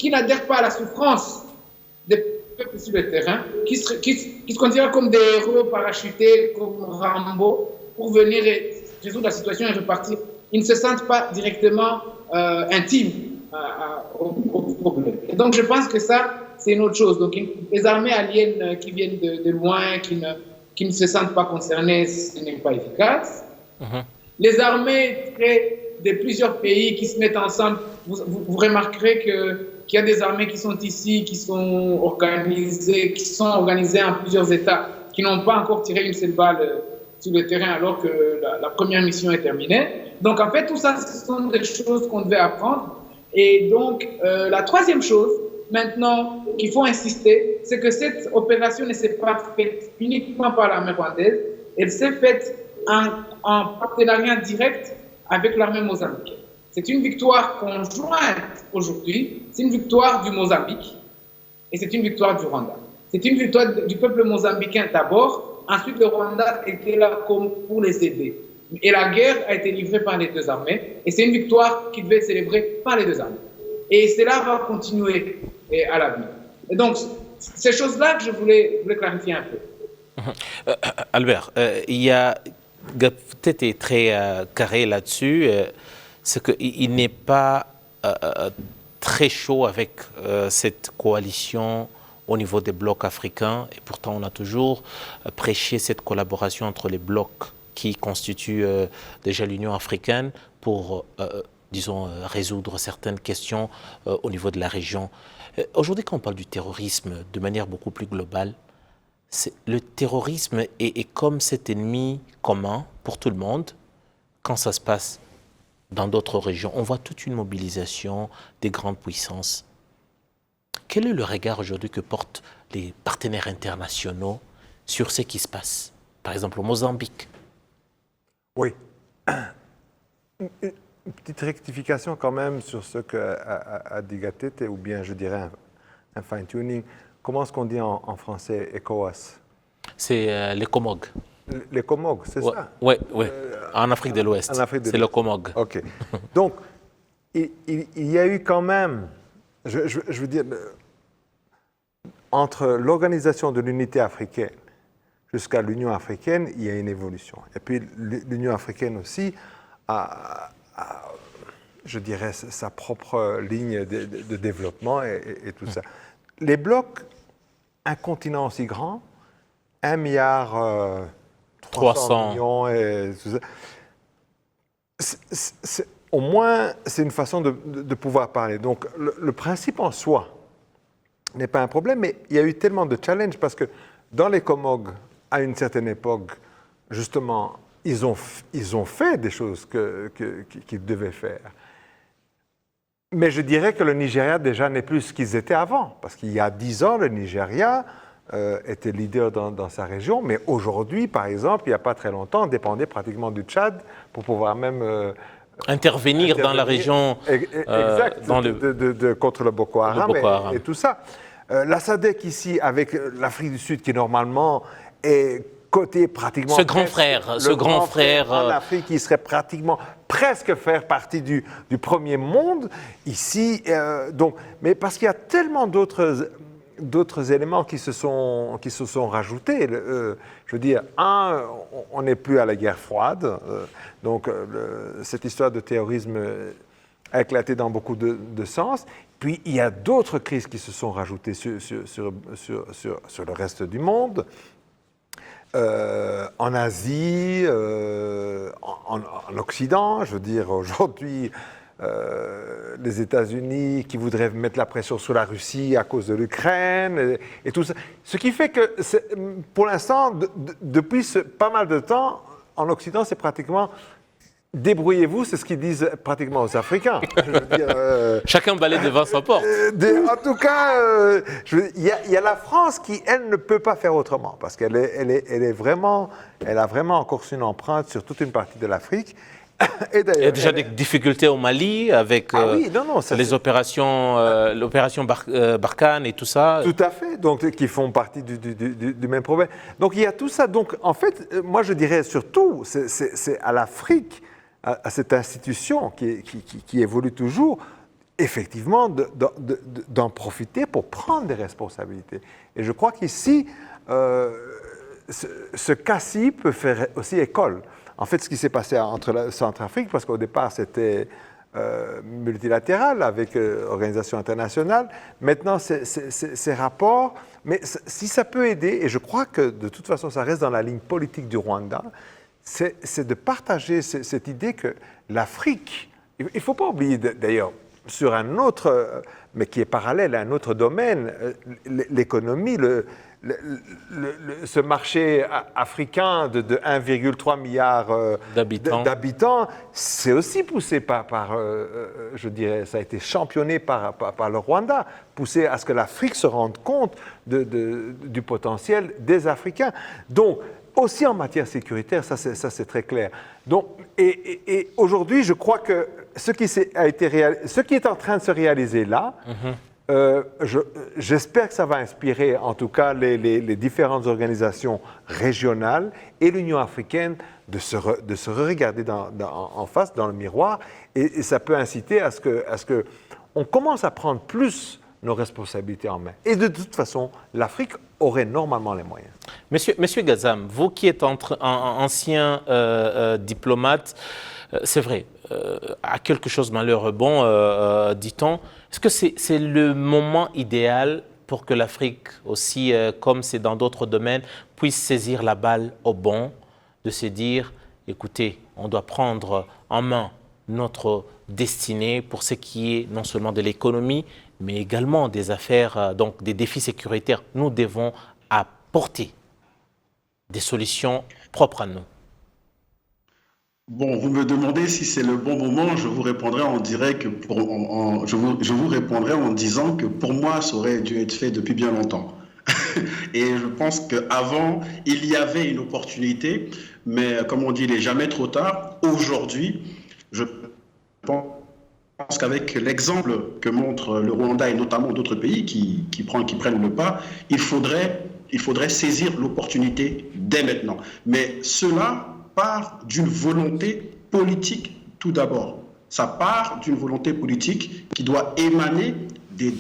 n'adhèrent pas à la souffrance des peuples sur le terrain, qui se considèrent comme des héros parachutés, comme Rambo, pour venir résoudre la situation et repartir. Ils ne se sentent pas directement intimes au problème. Et donc je pense que ça, c'est une autre chose. Donc les armées aliens qui viennent de loin, qui ne se sentent pas concernées, ce n'est pas efficace. Les armées de plusieurs pays qui se mettent ensemble, vous remarquerez qu'il y a des armées qui sont ici, qui sont organisées en plusieurs États, qui n'ont pas encore tiré une seule balle sur le terrain alors que la première mission est terminée. Donc en fait, tout ça, ce sont des choses qu'on devait apprendre. Et donc, la troisième chose, maintenant, qu'il faut insister, c'est que cette opération ne s'est pas faite uniquement par l'armée rwandaise, elle s'est faite en partenariat direct avec l'armée mozambicaine. C'est une victoire conjointe aujourd'hui, c'est une victoire du Mozambique et c'est une victoire du Rwanda. C'est une victoire du peuple mozambicain d'abord, ensuite le Rwanda était là comme pour les aider. Et la guerre a été livrée par les deux armées et c'est une victoire qui devait être célébrée par les deux armées. Et cela va continuer à l'avenir. Et donc, ces choses-là que je voulais clarifier un peu. Albert, il y a peut-être est très carré là-dessus, c'est qu'il n'est pas très chaud avec cette coalition au niveau des blocs africains, et pourtant on a toujours prêché cette collaboration entre les blocs qui constituent déjà l'Union africaine pour, disons, résoudre certaines questions au niveau de la région. Aujourd'hui, quand on parle du terrorisme de manière beaucoup plus globale, le terrorisme est comme cet ennemi commun pour tout le monde quand ça se passe dans d'autres régions. On voit toute une mobilisation des grandes puissances. Quel est le regard aujourd'hui que portent les partenaires internationaux sur ce qui se passe, par exemple au Mozambique? Oui. Une petite rectification quand même sur ce qu'a dit Gatete, ou bien je dirais un fine-tuning. Comment est-ce qu'on dit en français ECOWAS? C'est les Comog. Les Comog, c'est ça? Oui, en Afrique de l'Ouest. C'est le Comog. OK. Donc, il y a eu quand même, je veux dire, entre l'Organisation de l'Unité africaine jusqu'à l'Union africaine, il y a une évolution. Et puis l'Union africaine aussi a, je dirais, sa propre ligne de développement et tout ça. Les blocs, un continent aussi grand, 1 milliard 300 millions et tout ça. Au moins, c'est une façon de pouvoir parler. Donc, le principe en soi n'est pas un problème, mais il y a eu tellement de challenges parce que dans les Comog, à une certaine époque, justement, ils ont fait des choses qu'ils devaient faire. Mais je dirais que le Nigeria, déjà, n'est plus ce qu'ils étaient avant. Parce qu'il y a 10 ans, le Nigeria était leader dans sa région. Mais aujourd'hui, par exemple, il n'y a pas très longtemps, on dépendait pratiquement du Tchad pour pouvoir même... Intervenir dans la région exact, contre le Boko Haram, et tout ça. La SADC ici, avec l'Afrique du Sud, qui normalement est côté pratiquement... Ce grand frère en Afrique, qui serait pratiquement presque faire partie du premier monde, ici, donc, mais parce qu'il y a tellement d'autres éléments qui se sont rajoutés. Je veux dire, on n'est plus à la guerre froide, donc cette histoire de terrorisme a éclaté dans beaucoup de sens. Puis il y a d'autres crises qui se sont rajoutées sur le reste du monde. En Asie, en Occident, je veux dire, aujourd'hui, les États-Unis qui voudraient mettre la pression sur la Russie à cause de l'Ukraine et tout ça. Ce qui fait que, pour l'instant, depuis pas mal de temps, en Occident, c'est pratiquement débrouillez-vous, c'est ce qu'ils disent pratiquement aux Africains. Je veux dire, chacun balaye devant sa porte. En tout cas, il y a la France qui, elle, ne peut pas faire autrement parce qu'elle a vraiment encore une empreinte sur toute une partie de l'Afrique. Et il y a déjà des difficultés au Mali avec les opérations, l'opération Barkhane et tout ça. Tout à fait, donc qui font partie du même problème. Donc il y a tout ça. Donc en fait, moi je dirais surtout, c'est à l'Afrique, à cette institution qui évolue toujours, effectivement, d'en profiter pour prendre des responsabilités. Et je crois qu'ici, ce cas-ci peut faire aussi école. En fait, ce qui s'est passé entre la Centrafrique, parce qu'au départ, c'était multilatéral avec l'organisation internationale. Maintenant, ces rapports, mais si ça peut aider, et je crois que de toute façon, ça reste dans la ligne politique du Rwanda, c'est de partager cette idée que l'Afrique, il ne faut pas oublier d'ailleurs, sur un autre, mais qui est parallèle à un autre domaine, l'économie, ce marché africain de 1,3 milliard d'habitants, c'est aussi poussé par je dirais, ça a été championné par le Rwanda, poussé à ce que l'Afrique se rende compte du potentiel des Africains. Donc, aussi en matière sécuritaire, ça c'est très clair. Donc, et aujourd'hui, je crois que ce qui est en train de se réaliser là, j'espère que ça va inspirer en tout cas les différentes organisations régionales et l'Union africaine de se regarder en face dans le miroir, et ça peut inciter à ce que on commence à prendre plus nos responsabilités en main. Et de toute façon, l'Afrique aurait normalement les moyens. Monsieur Gazam, vous qui êtes ancien diplomate, c'est vrai, à quelque chose malheur bon, dit-on. Est-ce que c'est le moment idéal pour que l'Afrique aussi, comme c'est dans d'autres domaines, puisse saisir la balle au bon, de se dire, écoutez, on doit prendre en main notre destinée pour ce qui est non seulement de l'économie, mais également des affaires, donc des défis sécuritaires. Nous devons apporter des solutions propres à nous. Bon, vous me demandez si c'est le bon moment, je vous répondrai en direct je vous répondrai en disant que pour moi, ça aurait dû être fait depuis bien longtemps. Et je pense qu'avant, il y avait une opportunité, mais comme on dit, il n'est jamais trop tard. Aujourd'hui, je pense qu'avec l'exemple que montre le Rwanda et notamment d'autres pays qui prennent le pas, il faudrait saisir l'opportunité dès maintenant. Mais cela part d'une volonté politique tout d'abord. Ça part d'une volonté politique qui doit émaner des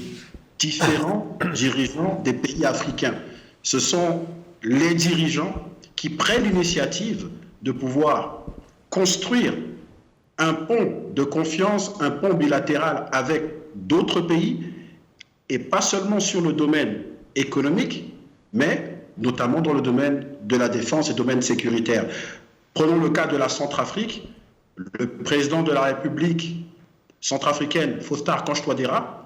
différents dirigeants des pays africains. Ce sont les dirigeants qui prennent l'initiative de pouvoir construire un pont de confiance, un pont bilatéral avec d'autres pays, et pas seulement sur le domaine économique, mais notamment dans le domaine de la défense et le domaine sécuritaire. Prenons le cas de la Centrafrique. Le président de la République centrafricaine, Faustin Archange Touadéra,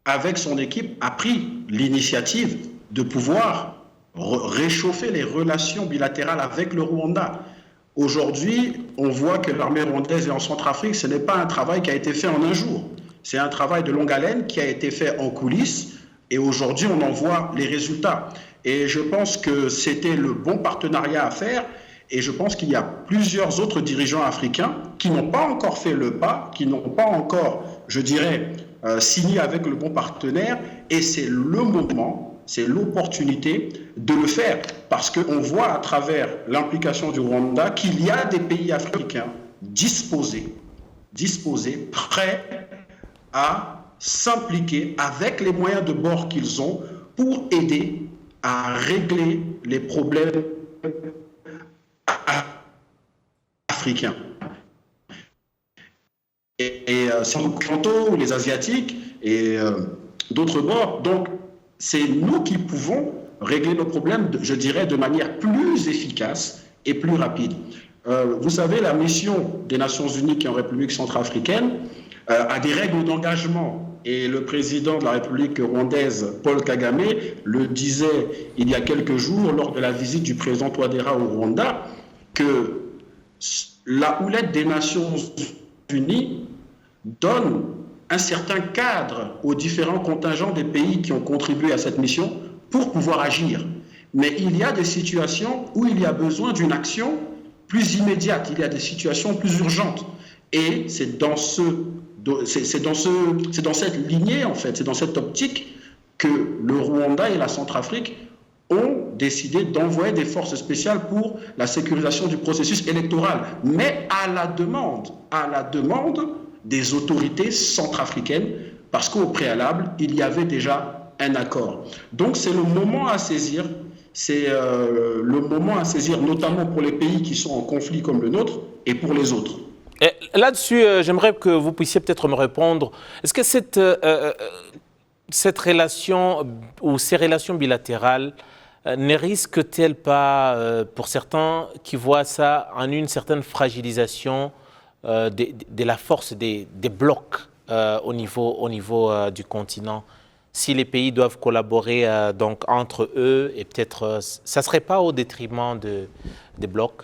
avec son équipe, a pris l'initiative de pouvoir réchauffer les relations bilatérales avec le Rwanda. Aujourd'hui, on voit que l'armée rwandaise est en Centrafrique. Ce n'est pas un travail qui a été fait en un jour. C'est un travail de longue haleine qui a été fait en coulisses. Et aujourd'hui, on en voit les résultats. Et je pense que c'était le bon partenariat à faire. Et je pense qu'il y a plusieurs autres dirigeants africains qui n'ont pas encore fait le pas, qui n'ont pas encore, je dirais, signé avec le bon partenaire. Et c'est le moment, c'est l'opportunité de le faire. Parce qu'on voit à travers l'implication du Rwanda qu'il y a des pays africains disposés, prêts à s'impliquer avec les moyens de bord qu'ils ont pour aider à régler les problèmes africains. Et c'est les Occidentaux, les Asiatiques et d'autres bords. Donc, c'est nous qui pouvons régler nos problèmes, je dirais, de manière plus efficace et plus rapide. Vous savez, la mission des Nations Unies qui est en République centrafricaine a des règles d'engagement. Et le président de la République rwandaise, Paul Kagame, le disait il y a quelques jours lors de la visite du président Touadéra au Rwanda, que la houlette des Nations Unies donne un certain cadre aux différents contingents des pays qui ont contribué à cette mission pour pouvoir agir. Mais il y a des situations où il y a besoin d'une action plus immédiate, il y a des situations plus urgentes. Et c'est dans cette lignée, en fait, c'est dans cette optique que le Rwanda et la Centrafrique ont décidé d'envoyer des forces spéciales pour la sécurisation du processus électoral, mais à la demande des autorités centrafricaines, parce qu'au préalable, il y avait déjà un accord. Donc c'est le moment à saisir, notamment pour les pays qui sont en conflit comme le nôtre et pour les autres. Là-dessus, j'aimerais que vous puissiez peut-être me répondre. Est-ce que cette relation ou ces relations bilatérales ne risquent-elles pas, pour certains qui voient ça, en une certaine fragilisation de la force des blocs au niveau du continent? Si les pays doivent collaborer donc entre eux, et peut-être, ça ne serait pas au détriment des blocs?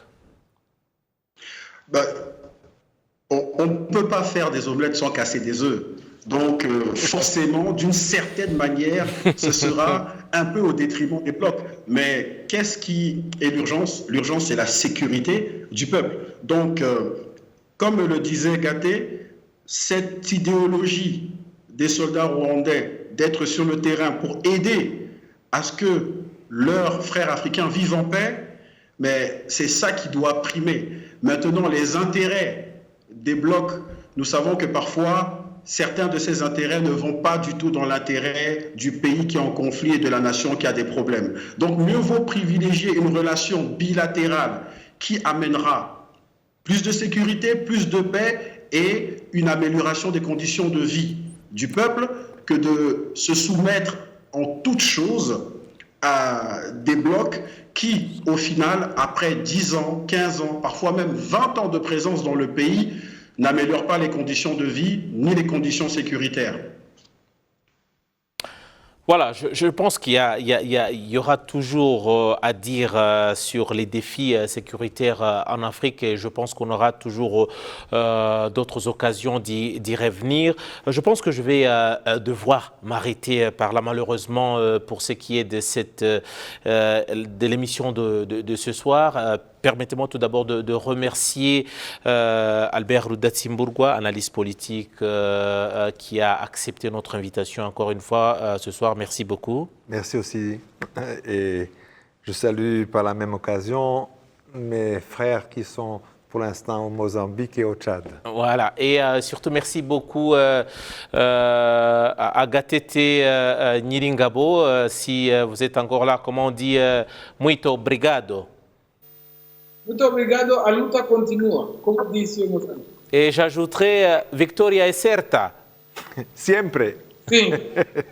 On ne peut pas faire des omelettes sans casser des œufs. Donc, forcément, d'une certaine manière, ce sera un peu au détriment des blocs. Mais qu'est-ce qui est l'urgence? L'urgence, c'est la sécurité du peuple. Donc, comme le disait Gaté, cette idéologie des soldats rwandais d'être sur le terrain pour aider à ce que leurs frères africains vivent en paix, mais c'est ça qui doit primer. Maintenant, les intérêts des blocs, nous savons que parfois, certains de ces intérêts ne vont pas du tout dans l'intérêt du pays qui est en conflit et de la nation qui a des problèmes. Donc, mieux vaut privilégier une relation bilatérale qui amènera plus de sécurité, plus de paix et une amélioration des conditions de vie du peuple que de se soumettre en toute chose à des blocs qui, au final, après 10 ans, 15 ans, parfois même 20 ans de présence dans le pays, n'améliorent pas les conditions de vie ni les conditions sécuritaires. Voilà, je pense qu'il y aura toujours à dire sur les défis sécuritaires en Afrique et je pense qu'on aura toujours d'autres occasions d'y revenir. Je pense que je vais devoir m'arrêter par là malheureusement pour ce qui est de l'émission de ce soir. permettez-moi tout d'abord de remercier Albert Rudatsimburgwa, analyste politique, qui a accepté notre invitation encore une fois ce soir. Merci beaucoup. Merci aussi. Et je salue par la même occasion mes frères qui sont pour l'instant au Mozambique et au Tchad. Voilà, et surtout merci beaucoup à Gatete Nyiringabo. Si vous êtes encore là, comment on dit muito obrigado. Muito obrigado, a luta continua, comme on dit ici au Mozambique. Et j'ajouterai Victoria è certa. Siempre. Sim.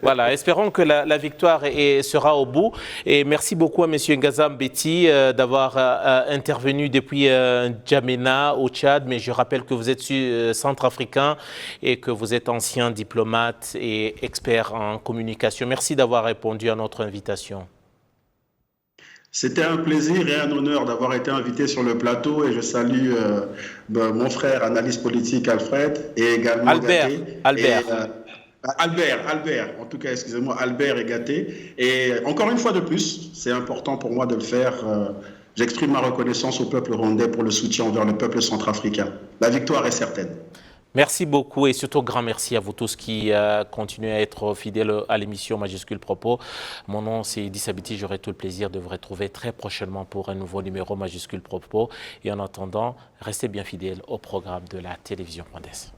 Voilà, espérons que la victoire sera au bout. Et merci beaucoup à M. Ngazam Betty d'avoir intervenu depuis N'Djamena au Tchad. Mais je rappelle que vous êtes centrafricain et que vous êtes ancien diplomate et expert en communication. Merci d'avoir répondu à notre invitation. C'était un plaisir et un honneur d'avoir été invité sur le plateau et je salue mon frère analyste politique Alfred et également Albert, en tout cas, excusez-moi, Albert et Gaté. Et encore une fois de plus, c'est important pour moi de le faire. J'exprime ma reconnaissance au peuple rwandais pour le soutien envers le peuple centrafricain. La victoire est certaine. Merci beaucoup et surtout grand merci à vous tous qui continuez à être fidèles à l'émission Majuscule Propos. Mon nom c'est Idrissa Biti, j'aurai tout le plaisir de vous retrouver très prochainement pour un nouveau numéro Majuscule Propos. Et en attendant, restez bien fidèles au programme de la télévision rwandaise.